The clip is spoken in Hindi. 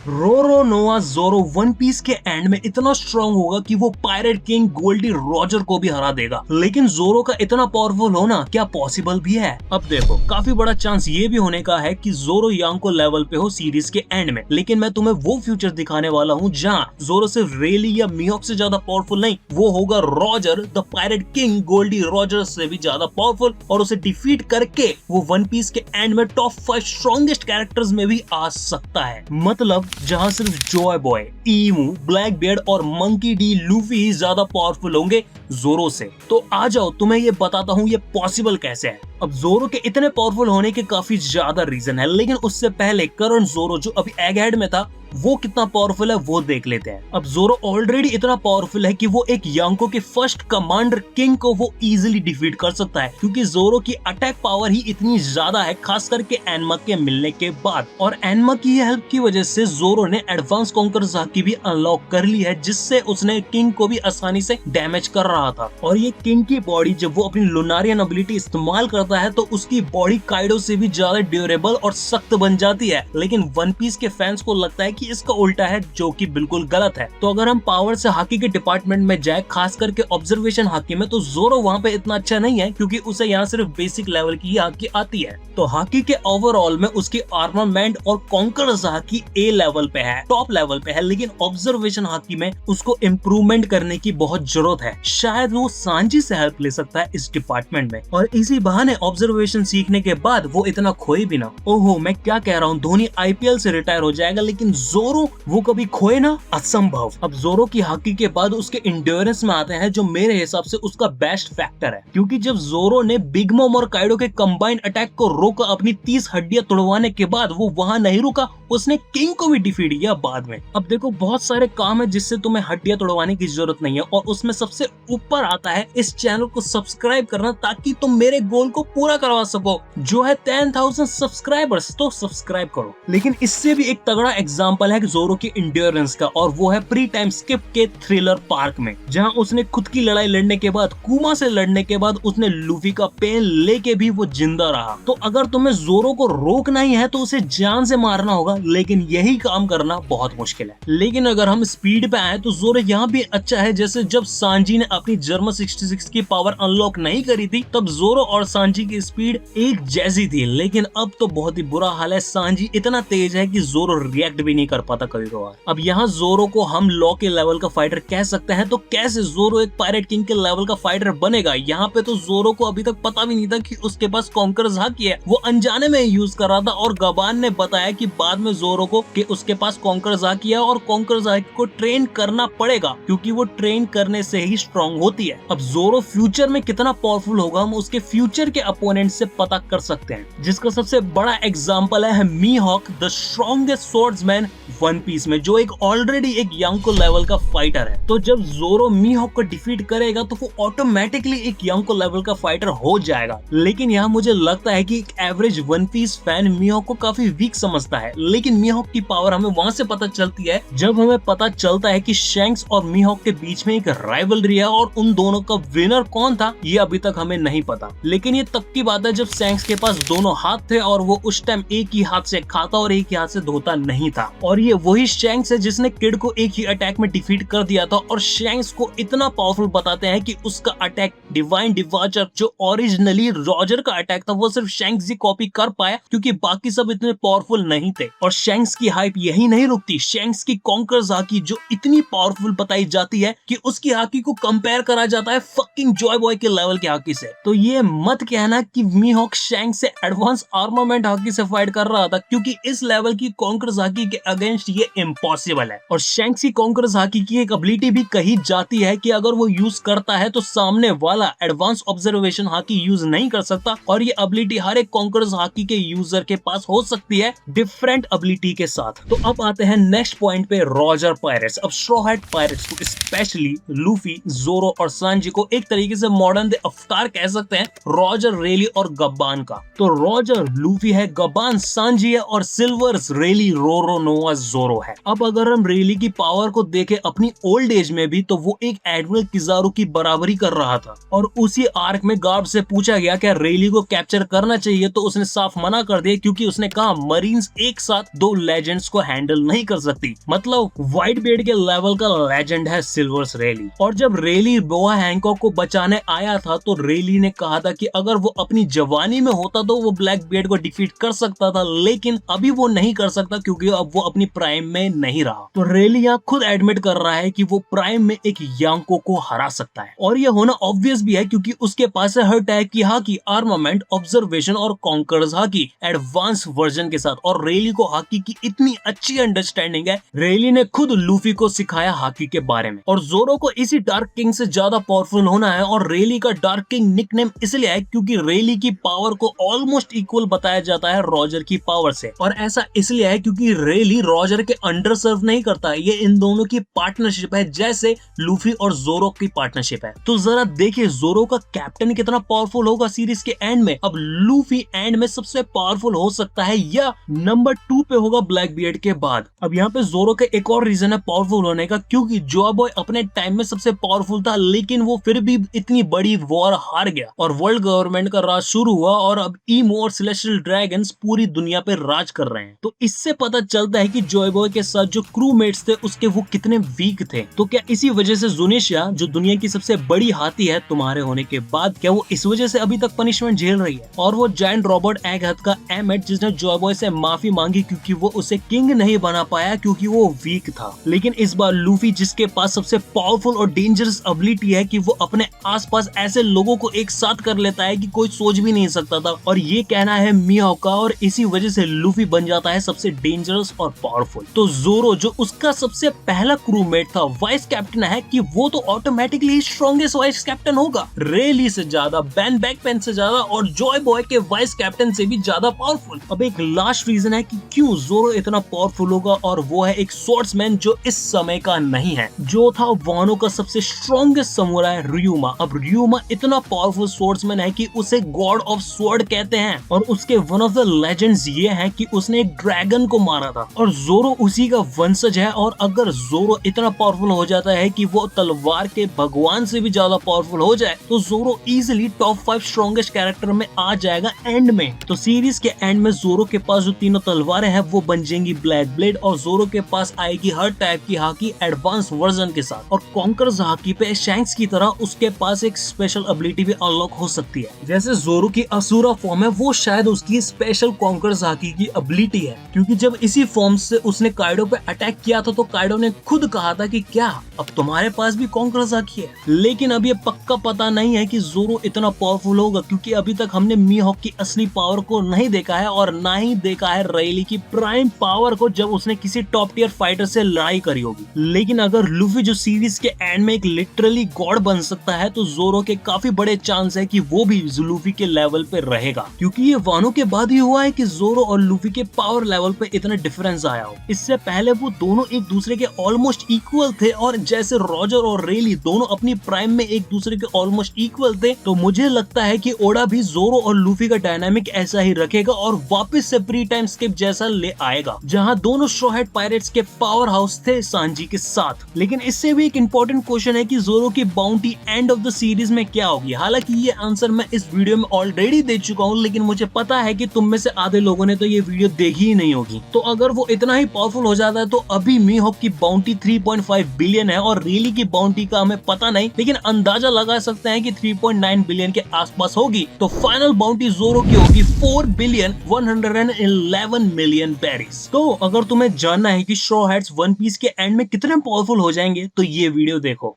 रोरो नोआ जोरो वन पीस के एंड में इतना स्ट्रांग होगा कि वो पायरेट किंग गोल्डी रॉजर को भी हरा देगा। लेकिन जोरो का इतना पावरफुल होना क्या पॉसिबल भी है? अब देखो, काफी बड़ा चांस ये भी होने का है कि जोरो यांको लेवल पे हो सीरीज के एंड में। लेकिन मैं तुम्हें वो फ्यूचर दिखाने वाला हूँ जहाँ जोरो सिर्फ रेली या मिहोक से ज्यादा पावरफुल नहीं, वो होगा Roger the pirate king Gol D Roger से भी ज्यादा पावरफुल, और उसे डिफीट करके वो वन पीस के एंड में टॉप 5 स्ट्रॉन्गेस्ट कैरेक्टर्स में भी आ सकता है। मतलब जहां सिर्फ Joy Boy, Imu, Blackbeard और मंकी डी लूफी ही ज्यादा पावरफुल होंगे जोरो से। तो आ जाओ तुम्हें ये बताता हूँ ये पॉसिबल कैसे है। अब जोरो के इतने पावरफुल होने के काफी ज्यादा रीजन है, लेकिन उससे पहले करंट जोरो जो अभी एग हेड में था वो कितना पावरफुल है वो देख लेते हैं। अब जोरो ऑलरेडी इतना पावरफुल है कि वो एक यांको के फर्स्ट कमांडर किंग को वो इजीली डिफीट कर सकता है, क्योंकि जोरो की अटैक पावर ही इतनी ज्यादा है, खास करके एनमा के मिलने के बाद। और एनमा की हेल्प की वजह से जोरो ने एडवांस कॉन्कर ज़ाकी भी अनलॉक कर ली है, जिससे उसने किंग को भी आसानी से डैमेज कर रहा था। और ये किंग की बॉडी जब वो अपनी लुनारियन एबिलिटी इस्तेमाल करता है तो उसकी बॉडी काइडो से भी ज्यादा ड्यूरेबल और सख्त बन जाती है। लेकिन वन पीस के फैंस को लगता है कि इसका उल्टा है, जो कि बिल्कुल गलत है। तो अगर हम पावर से हाकी के डिपार्टमेंट में जाए, खास करके ऑब्जर्वेशन हाकी में, तो जोरो वहाँ पे इतना अच्छा नहीं है, क्योंकि उसे यहाँ सिर्फ बेसिक लेवल की हाकी आती है। तो हाकी के ओवरऑल में उसकी आर्मामेंट और कॉन्कर हाकी ए लेवल पे है, टॉप लेवल पे है, लेकिन ऑब्जर्वेशन हाकी में उसको इम्प्रूवमेंट करने की बहुत जरूरत है। शायद वो सांजी से हेल्प ले सकता है इस डिपार्टमेंट में, और इसी बहाने ऑब्जर्वेशन सीखने के बाद वो इतना खोए भी ना। ओहो, मैं क्या कह रहा हूँ, धोनी आईपीएल से रिटायर हो जाएगा, लेकिन जोरो वो कभी खोए ना, असंभव। अब जोरो की हाकी के बाद उसके इंड्योरेंस में आते हैं, जो मेरे हिसाब से उसका बेस्ट फैक्टर है, क्योंकि जब जोरो ने बिग मॉम और काइडो के कंबाइंड अटैक को रोका अपनी 30 हड्डियां तोड़वाने के बाद, वो वहां नहीं रुका, उसने किंग को भी डिफीट किया बाद में। अब देखो, बहुत सारे काम है जिससे तुम्हें हड्डियां तोड़वाने की जरूरत नहीं है, और उसमें सबसे ऊपर आता है इस चैनल को सब्सक्राइब करना, ताकि तुम मेरे गोल को पूरा करवा सको, जो है 10,000 सब्सक्राइबर्स। तो सब्सक्राइब करो। लेकिन इससे भी एक तगड़ा एग्जांपल है जोरो की इंड्योरेंस का, और वो है प्री टाइम स्किप के थ्रिलर पार्क में, जहां उसने खुद की लड़ाई लड़ने के बाद, कुमा से लड़ने के बाद, उसने लूफी का पेन लेके भी वो जिंदा रहा। तो अगर तुम्हें जोरो को रोकना ही है तो उसे जान से मारना होगा, लेकिन यही काम करना बहुत मुश्किल है। लेकिन अगर हम स्पीड पे आए तो जोरो यहाँ भी अच्छा है। जैसे जब सांजी ने अपनी जर्मन 66 की पावर अनलॉक नहीं करी थी, तब जोरो और सांजी की स्पीड एक जैसी थी, लेकिन अब तो बहुत ही बुरा हाल है। सांजी इतना तेज है कि जोरो रिएक्ट भी नहीं कर पाता कभी कभार। अब यहाँ जोरो को हम लॉ के लेवल का फाइटर कह सकते हैं, तो कैसे जोरो एक पायरेट किंग के लेवल का फाइटर बनेगा? यहाँ पे तो जोरो को अभी तक पता भी नहीं था कि उसके पास कॉन्कर हाकी है, वो अनजाने में यूज कर रहा था, और गबान ने बताया कि बाद में जोरो को कि उसके पास कॉन्कर हाकी है, और कॉन्कर हाकी को ट्रेन करना पड़ेगा, क्योंकि वो ट्रेन करने से ही स्ट्रॉन्ग होती है। अब जोरो फ्यूचर में कितना पावरफुल होगा, हम उसके फ्यूचर के अपोनेंट से पता कर सकते हैं, जिसका सबसे बड़ा एग्जाम्पल है Mihawk, the strongest swordsman One Piece में, जो एक ऑलरेडी एक यांको लेवल का फाइटर है। तो जब जोरो मीहॉक को डिफीट करेगा तो वो ऑटोमेटिकली एक यांको लेवल का फाइटर हो जाएगा। लेकिन यहाँ मुझे लगता है कि एक एवरेज वन पीस फैन मीहॉक को काफी वीक समझता है, लेकिन मीहॉक की पावर हमें वहां से पता चलती है जब हमें पता चलता है कि शैंक्स और मीहॉक के बीच में एक राइवलरी है, और उन दोनों का विनर कौन था ये अभी तक हमें नहीं पता। लेकिन ये तब की बात है जब शैंक्स के पास दोनों हाथ थे, और वो उस टाइम एक ही हाथ से खाता और एक ही हाथ से धोता नहीं था। और ये वही शैंक्स है जिसने किड को एक ही अटैक में डिफीट कर दिया था, और शैंक्स को इतना पावरफुल बताते हैं कि उसका अटैक डिवाइन डिवाचर, जो ओरिजिनली रॉजर का अटैक था, वो सिर्फ शैंक्स ही कॉपी कर पाया, क्योंकि बाकी सब इतने पावरफुल नहीं थे। और शैंक्स की हाइप यही नहीं रुकती, शैंक्स की कॉन्कर हाकी जो इतनी पावरफुल बताई जाती है कि उसकी हाकी को कंपेयर करा जाता है फकिंग जॉय बॉय के लेवल की हाकी से। तो ये मत कहना कि मीहॉक शैंक्स से एडवांस आर्मामेंट हाकी से फाइट कर रहा था, क्योंकि इस लेवल की कॉन्कर हाकी के अगेंस्ट ये इम्पॉसिबल है। और शैंक्स की कॉन्कर हाकी की एक एबिलिटी भी कही जाती है कि अगर वो यूज करता है तो सामने वाला एडवांस ऑब्जर्वेशन हाकी यूज नहीं कर सकता, और ये एबिलिटी हर एक कॉन्कर हाकी के यूजर के पास हो सकती है डिफरेंट एबिलिटी के साथ। तो अब आते हैं नेक्स्ट पॉइंट पे, रॉजर पायरेट्स। अब स्ट्रॉ हैट पायरेट्स को, स्पेशली लूफी, जोरो और सांजी को, एक तरीके से मॉडर्न डे अवतार कह सकते हैं रॉजर, रेली और गब्बान का। तो रॉजर लूफी है, गब्बान सांजी है, और सिल्वर्स रेली, रोरो, नोआ, पास जोरो है। अब अगर हम रेली की पावर को देखें अपनी ओल्ड एज में भी, तो वो एक एडमिरल किजारू की बराबरी कर रहा था। और उसी आर्क में गार्ड से पूछा गया क्या रेली को कैप्चर करना चाहिए, तो उसने साफ मना कर दिया, क्योंकि उसने कहा मरीन्स एक साथ दो लेजेंड्स को हैंडल नहीं कर सकती। मतलब व्हाइट बियर्ड के लेवल का लेजेंड है सिल्वर्स रेली। और जब रेली बोआ हैंकॉक को बचाने आया था, तो रेली ने कहा था कि अगर वो अपनी जवानी में होता तो वो ब्लैक बियर्ड को डिफीट कर सकता था, लेकिन अभी वो नहीं कर सकता क्योंकि अब वो अपनी प्राइम में नहीं रहा। तो रेली यहाँ खुद एडमिट कर रहा है कि वो प्राइम में एक यांको को हरा सकता है। और ये होना ऑब्वियस भी है क्योंकि उसके पास है हर टाइप की हाकी, आर्मामेंट, ऑब्जर्वेशन और कॉन्कर्स हाकी एडवांस वर्जन के साथ। और रेली को हाकी की इतनी अच्छी अंडरस्टैंडिंग है, रेली ने खुद लूफी को सिखाया हाकी के बारे में। और जोरो को इसी डार्क किंग से ज्यादा पावरफुल होना है। और रेली का डार्क किंग निकनेम इसलिए है क्योंकि रेली की पावर को ऑलमोस्ट इक्वल बताया जाता है रॉजर की पावर से। और ऐसा इसलिए है क्योंकि रेली रॉजर के अंडर सर्व नहीं करता है, ये इन दोनों की पार्टनरशिप है, जैसे लूफी और जोरो की पार्टनरशिप है। तो जरा देखिए जोरो का कैप्टन कितना पावरफुल होगा सीरीज के एंड में। अब लूफी एंड में सबसे पावरफुल हो सकता है या नंबर 2 पे होगा ब्लैक बियर्ड के बाद। अब यहाँ पे जोरो का एक और रीजन है पावरफुल होने का, क्योंकि जोआ बॉय अपने टाइम में सबसे पावरफुल था, लेकिन वो फिर भी इतनी बड़ी वॉर हार गया और वर्ल्ड गवर्नमेंट का राज शुरू हुआ और अब ईमो और सेलेस्टियल ड्रैगन्स पूरी दुनिया पे राज कर रहे हैं। तो इससे पता चलता है कि जॉय बॉय के साथ जो क्रू मेट्स थे उसके वो कितने वीक थे। तो क्या इसी वजह से जुनेशिया, जो दुनिया की सबसे बड़ी हाथी है तुम्हारे होने के बाद, क्या वो इस वजह से अभी तक पनिशमेंट झेल रही है? और वो जायंट रॉबर्ट एगहथ का एमेट, जिसने जॉय बॉय से माफी मांगी क्योंकि वो उसे किंग नहीं बना पाया क्योंकि वो वीक था। लेकिन इस बार लूफी, जिसके पास सबसे पावरफुल और डेंजरस एबिलिटी है कि वो अपने आसपास ऐसे लोगों को एक साथ कर लेता है कि कोई सोच भी नहीं सकता था, और ये कहना है मियाओ का, और इसी वजह से लूफी बन जाता है सबसे डेंजरस और पावरफुल। तो जोरो, जो उसका सबसे पहला क्रूमेट था, वाइस कैप्टन है कि वो तो ऑटोमेटिकली स्ट्रॉन्गेस्ट वाइस कैप्टन होगा, रेली से ज्यादा, बैन बैकपेन से ज्यादा और जॉय बॉय के वाइस कैप्टन से भी ज्यादा पावरफुल। अब एक लास्ट रीजन है कि क्यों जोरो इतना पावरफुल होगा, और वो है एक स्वॉर्ड्समैन जो इस समय का नहीं है, जो था वानो का सबसे स्ट्रॉन्गेस्ट समुराई रियुमा। अब रियुमा इतना पावरफुल स्वॉर्ड्समैन है कि उसे गॉड ऑफ स्वॉर्ड कहते हैं, और उसके वन ऑफ द लेजेंड्स ये हैं कि उसने एक ड्रैगन को मारा था, और जोरो उसी का वंशज है। और अगर जोरो इतना पावरफुल हो जाता है कि वो तलवार के भगवान से भी ज्यादा पावरफुल हो जाए, तो जोरो इजीली टॉप 5 स्ट्रॉन्गेस्ट कैरेक्टर में आ जाएगा एंड में। तो सीरीज के एंड में जोरो के पास जो तीनों तलवारें हैं वो बन जाएंगी ब्लैक ब्लेड, और जोरो के पास आएगी हर टाइप की हाकी एडवांस वर्जन के साथ। और कॉन्कर्स हाकी पे शैंक्स की तरह उसके पास एक स्पेशल एबिलिटी भी अनलॉक हो सकती है, जैसे जोरो की असुरा फॉर्म है, वो शायद उसकी स्पेशल कॉन्कर्स हाकी की एबिलिटी है। क्योंकि जब इसी फॉर्म से उसने काइडो पे अटैक किया था, तो काइडो ने खुद कहा था कि क्या अब तुम्हारे पास भी कॉन्कर्स हाकी है। लेकिन अब ये पक्का पता नहीं है कि जोरो इतना पावरफुल होगा, क्योंकि अभी तक हमने मीहॉक की असली पावर को नहीं देखा है, और ना ही देखा है रेली की प्राइम पावर को जब उसने किसी टॉप टियर फाइटर से लड़ाई करी होगी। लेकिन अगर लूफी, जो सीरीज के एंड में एक लिटरली गॉड बन सकता है, तो जोरो के काफी बड़े चांस है कि वो भी लूफी के लेवल पे रहेगा, क्योंकि ये वानो के बाद ही हुआ है कि जोरो और लूफी के पावर लेवल पे इतना डिफरेंस आया हो। इससे पहले वो दोनों एक दूसरे के ऑलमोस्ट इक्वल थे, और जैसे रॉजर और रेली दोनों अपनी प्राइम में एक दूसरे के ऑलमोस्ट इक्वल थे, तो मुझे लगता है कि ओडा भी जोरो और लूफी का डायनामिक ऐसा ही रखेगा और वापस से प्री टाइम स्किप जैसा ले आएगा, जहां दोनों स्ट्रॉ हैट पायरेट्स के पावर हाउस थे सांजी के साथ। लेकिन इससे भी एक इंपॉर्टेंट क्वेश्चन है कि जोरो की bounty end of the series में क्या होगी। हालांकि ये आंसर मैं इस वीडियो में ऑलरेडी दे चुका हूं, लेकिन मुझे पता है कि तुम में से आधे लोगों ने तो ये वीडियो देखी ही नहीं होगी। तो अगर वो इतना ही पावरफुल हो जाता है, तो अभी मीहॉक की बाउंटी 3.5 बिलियन है, और रेली की बाउंटी का हमें पता नहीं, लेकिन अंदाजा लगा सकते हैं कि 3.9 बिलियन के आसपास होगी। तो फाइनल बाउंटी जोरो की होगी 4 बिलियन 111 मिलियन बेरीज। तो अगर तुम्हें जानना है कि स्ट्रॉ हैट्स वन पीस के एंड में कितने पावरफुल हो जाएंगे, तो ये वीडियो देखो।